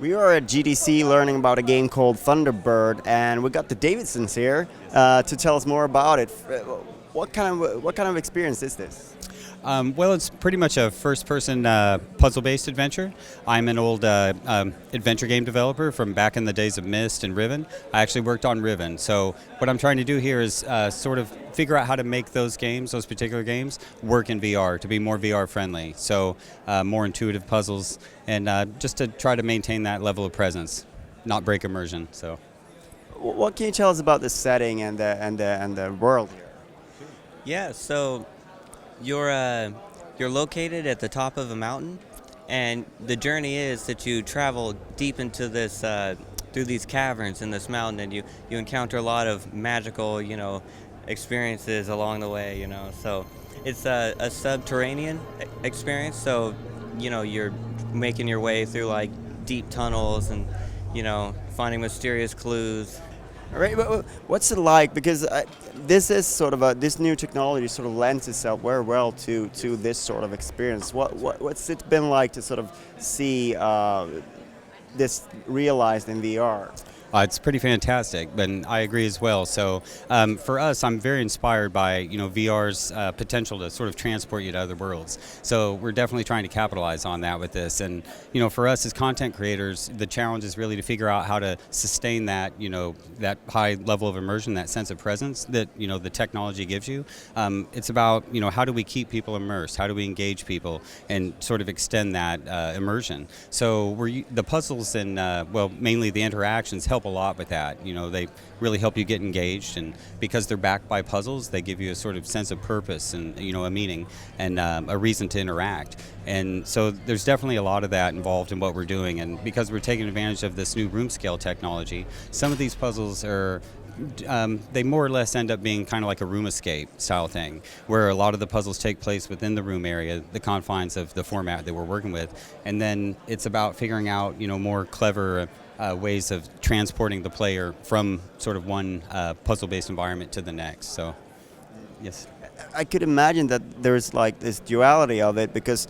We are at GDC learning about a game called Thunderbird, and we got the Davidsons here to tell us more about it. What kind of experience is this? Well, it's pretty much a first-person puzzle-based adventure. I'm an old adventure game developer from back in the days of Myst and Riven. I actually worked on Riven, so what I'm trying to do here is sort of figure out how to make those games, those particular games, work in VR, to be more VR-friendly, so more intuitive puzzles, and just to try to maintain that level of presence, not break immersion. So, what can you tell us about the setting and the world here? Yeah, so you're located at the top of a mountain, and the journey is that you travel deep into this through these caverns in this mountain, and you encounter a lot of magical experiences along the way. So it's a subterranean experience. So you're making your way through like deep tunnels and finding mysterious clues. All right, what's it like? Because this is sort of this new technology sort of lends itself very well to this sort of experience. What's it been like to sort of see this realized in VR? It's pretty fantastic, and I agree as well. So for us, I'm very inspired by VR's potential to sort of transport you to other worlds. So we're definitely trying to capitalize on that with this. And for us as content creators, the challenge is really to figure out how to sustain that that high level of immersion, that sense of presence that the technology gives you. It's about how do we keep people immersed? How do we engage people and sort of extend that immersion? So the puzzles and mainly the interactions help a lot with that. They really help you get engaged, and because they're backed by puzzles, they give you a sort of sense of purpose and a meaning and a reason to interact. And so there's definitely a lot of that involved in what we're doing, and because we're taking advantage of this new room scale technology, some of these puzzles are they more or less end up being kind of like a room escape style thing, where a lot of the puzzles take place within the room area, the confines of the format that we're working with, and then it's about figuring out more clever ways of transporting the player from sort of one puzzle-based environment to the next. So, yes. I could imagine that there's like this duality of it, because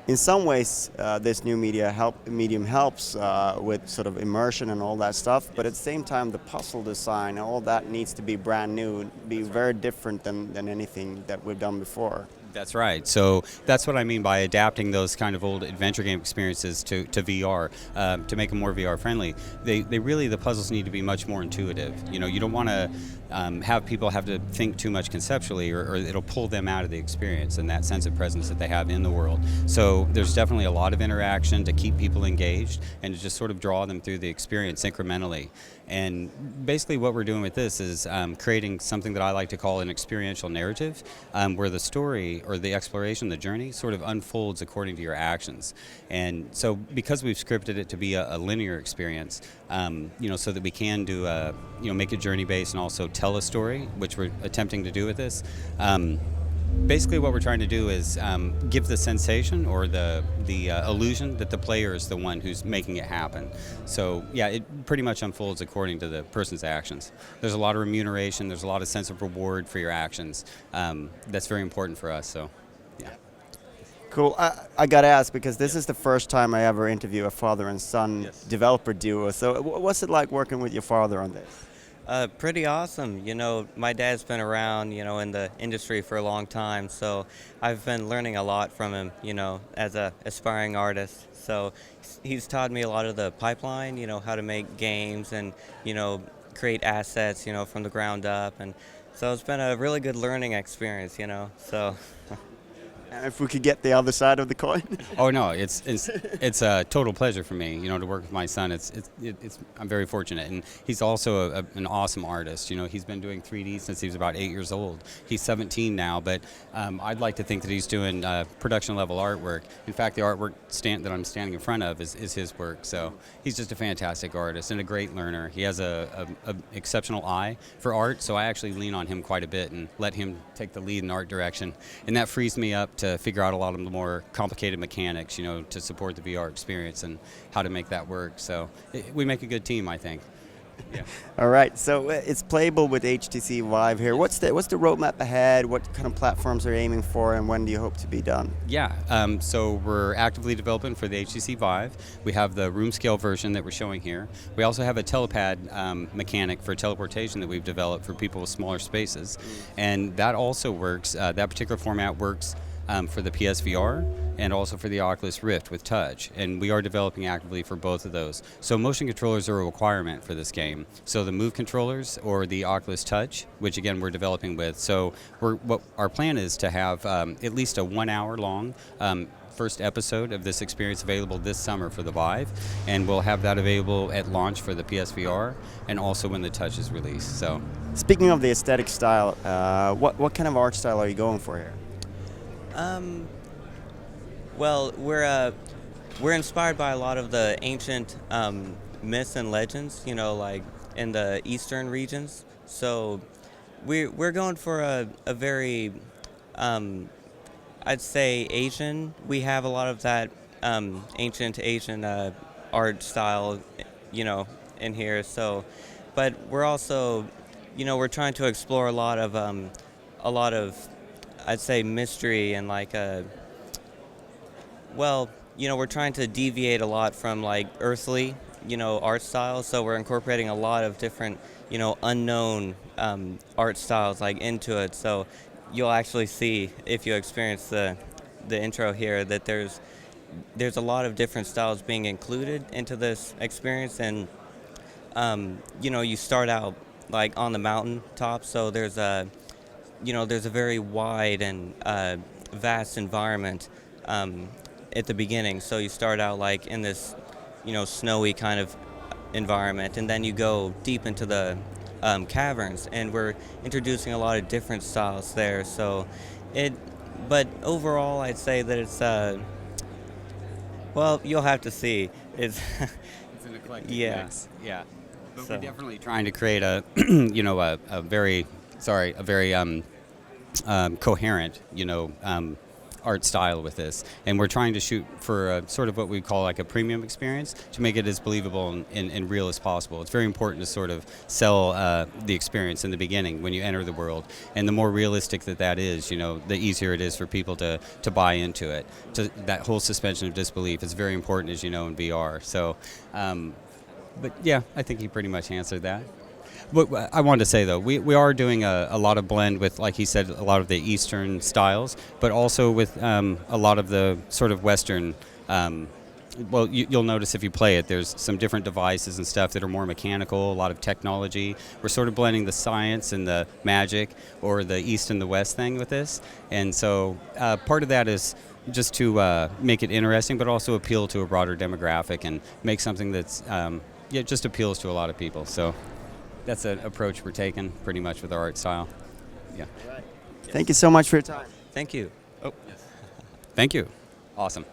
in some ways this new medium helps with sort of immersion and all that stuff, but at the same time the puzzle design and all that needs to be brand new, be very different than anything that we've done before. That's right. So that's what I mean by adapting those kind of old adventure game experiences to VR, to make them more VR friendly. The puzzles need to be much more intuitive. You don't want to have people have to think too much conceptually, or it'll pull them out of the experience and that sense of presence that they have in the world. So there's definitely a lot of interaction to keep people engaged and to just sort of draw them through the experience incrementally. And basically what we're doing with this is creating something that I like to call an experiential narrative, where the story or the exploration, the journey, sort of unfolds according to your actions. And so because we've scripted it to be a linear experience, so that we can do make it journey-based and also tell a story, which we're attempting to do with this. Basically what we're trying to do is give the sensation or the illusion that the player is the one who's making it happen. So yeah, it pretty much unfolds according to the person's actions. There's a lot of remuneration, there's a lot of sense of reward for your actions. That's very important for us, so yeah. Cool. I got to ask, because this is the first time I ever interview a father and son developer duo. So what's it like working with your father on this? Pretty awesome. My dad's been around, in the industry for a long time, so I've been learning a lot from him, as a aspiring artist. So he's taught me a lot of the pipeline, how to make games and, create assets, from the ground up. And so it's been a really good learning experience, so. And if we could get the other side of the coin. Oh no, it's a total pleasure for me, to work with my son. I'm very fortunate, and he's also an awesome artist. He's been doing 3D since he was about 8 years old. He's 17 now, but I'd like to think that he's doing production level artwork. In fact, the artwork that I'm standing in front of is his work. So he's just a fantastic artist and a great learner. He has a exceptional eye for art, so I actually lean on him quite a bit and let him take the lead in art direction, and that frees me up to figure out a lot of the more complicated mechanics, to support the VR experience and how to make that work. So we make a good team, I think. Yeah. All right, so it's playable with HTC Vive here. What's the roadmap ahead? What kind of platforms are you aiming for, and when do you hope to be done? Yeah, so we're actively developing for the HTC Vive. We have the room scale version that we're showing here. We also have a telepad mechanic for teleportation that we've developed for people with smaller spaces. And that also works, that particular format works for the PSVR and also for the Oculus Rift with touch. And we are developing actively for both of those. So motion controllers are a requirement for this game. So the Move controllers or the Oculus Touch, which again we're developing with. So what our plan is to have at least a 1 hour long first episode of this experience available this summer for the Vive, and we'll have that available at launch for the PSVR and also when the Touch is released. So, Speaking of the aesthetic style, what kind of art style are you going for here? Well, we're inspired by a lot of the ancient myths and legends, you know, like in the eastern regions. So we're going for a very, I'd say, Asian. We have a lot of that ancient Asian art style, you know, in here. So, but we're also, you know, we're trying to explore a lot of, I'd say, mystery and like well, you know, we're trying to deviate a lot from like earthly, you know, art styles. So we're incorporating a lot of different, you know, unknown art styles like into it. So you'll actually see if you experience the intro here that there's a lot of different styles being included into this experience. And you know, you start out like on the mountain top, so there's a very wide and vast environment at the beginning. So you start out like in this, you know, snowy kind of environment, and then you go deep into the caverns, and we're introducing a lot of different styles there. So but overall, I'd say that it's well, you'll have to see. It's it's an eclectic yeah. mix. Yeah. But So- we're definitely trying to create a, you know, a very coherent, you know, art style with this, and we're trying to shoot for a, sort of what we call like a premium experience to make it as believable and real as possible. It's very important to sort of sell the experience in the beginning when you enter the world, and the more realistic that is, you know, the easier it is for people to buy into it. That whole suspension of disbelief is very important, as you know, in VR. So, but yeah, I think he pretty much answered that. What I wanted to say, though, we are doing a lot of blend with, like he said, a lot of the Eastern styles, but also with a lot of the sort of Western. Well, you'll notice if you play it, there's some different devices and stuff that are more mechanical, a lot of technology. We're sort of blending the science and the magic, or the East and the West thing with this. And so part of that is just to make it interesting, but also appeal to a broader demographic and make something that's, just appeals to a lot of people. So that's an approach we're taking pretty much with our art style. Yeah. Thank you so much for your time. Thank you. Thank you. Awesome.